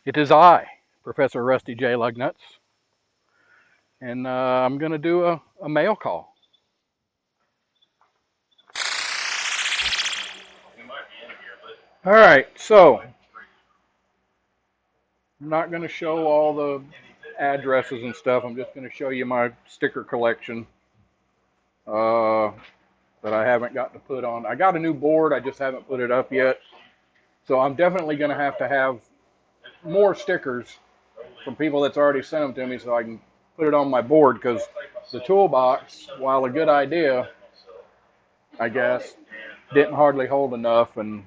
It is I, Professor Rusty J. Lugnuts, and I'm going to do a mail call. All right, so I'm not going to show all the addresses and stuff. I'm just going to show you my sticker collection uh, that I haven't got to put on. I got a new board, I just haven't put it up yet. So I'm definitely going to have more stickers from people that's already sent them to me so I can put it on my board because the toolbox, while a good idea, I guess, didn't hardly hold enough, and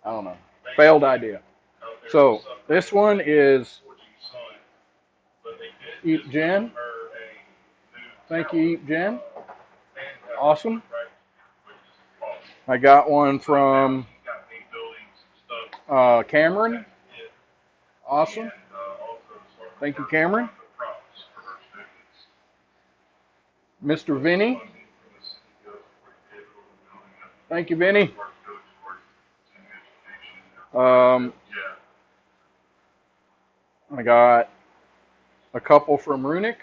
I don't know, failed idea. So this one is Eat Jen. Thank you, Eat Jen. Awesome. I got one from Cameron. Awesome. Thank you, Cameron. Mr. Vinny. Thank you, Vinny. Um, I got a couple from Runic,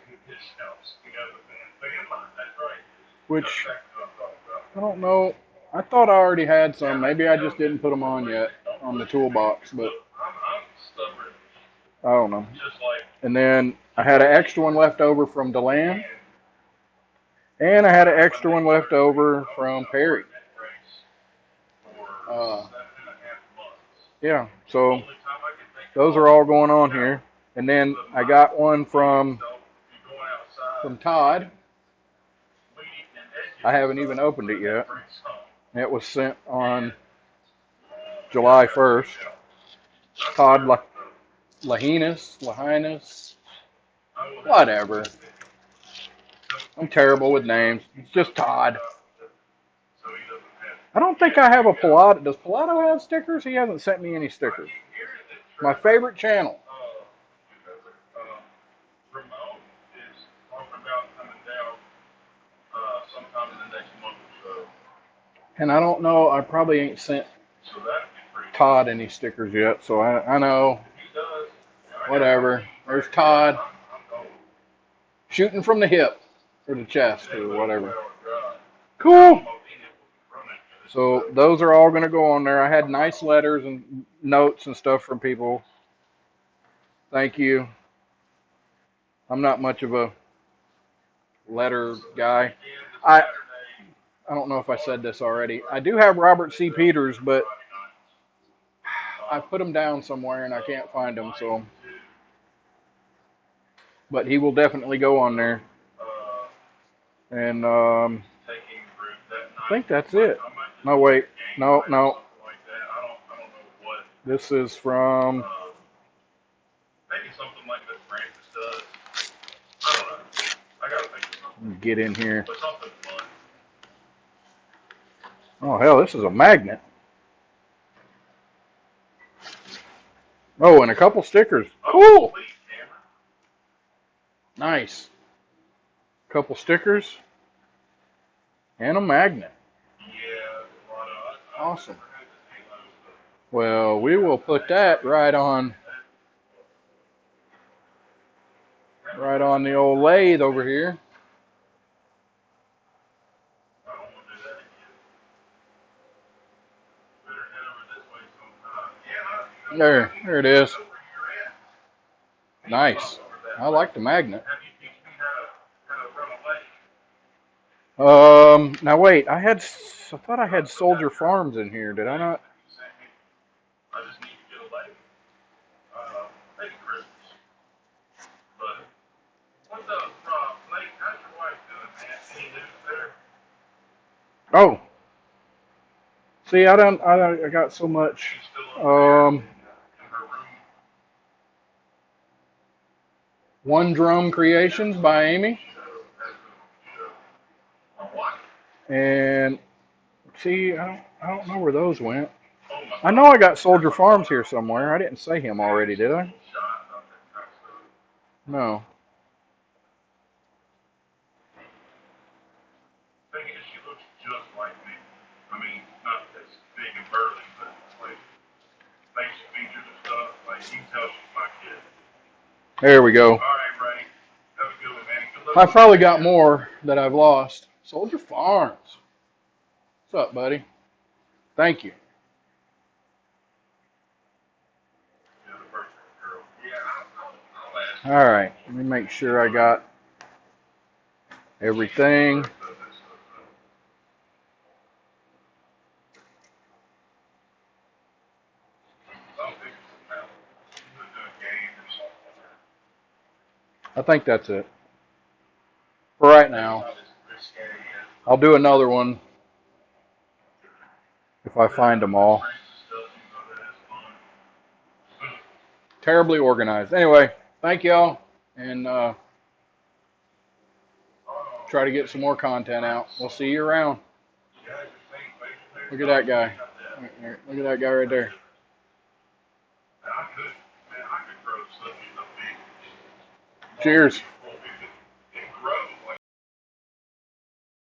which I don't know. I thought I already had some. Maybe I just didn't put them on yet on the toolbox, but I don't know. And then I had an extra one left over from Deland, and I had an extra one left over from Perry. Uh, yeah, so those are all going on here. And then I got one from Todd. I haven't even opened it yet. It was sent on July 1st. Todd Lahinus, whatever. I'm terrible with names. It's just Todd. I don't think I have a Pilato. Does Pilato have stickers? He hasn't sent me any stickers. My favorite channel. And I don't know, I probably ain't sent Todd any stickers yet, so I know. Whatever. There's Todd. Shooting from the hip or the chest or whatever. Cool. So those are all going to go on there. I had nice letters and notes and stuff from people. Thank you. I'm not much of a letter guy. I I don't know if I said this already. I do have Robert C. Peters, but I put him down somewhere and I can't find him. So, but he will definitely go on there. And I think that's it. No, wait. No, no. This is from. Get in here. Oh, hell, this is a magnet. Oh, and a couple stickers. Cool. Nice. Couple stickers and a magnet. Awesome. Well, we will put that right on the old lathe over here. There it is. Nice. I like the magnet. Now wait, I thought I had Soldier Farms in here. Did I not? Oh, see, I got so much. Um, One Drum Creations by Amy. And see, I don't know where those went. I know I got Soldier Farms here somewhere. I didn't say him already, did I? No. There we go. I've probably got more that I've lost. Soldier Farms. What's up, buddy? Thank you. All right. Let me make sure I got everything. I think that's it for right now. I'll do another one if I find them all. Terribly organized. Anyway, thank y'all, and try to get some more content out. We'll see you around. Look at that guy. Look at that guy right there. Cheers.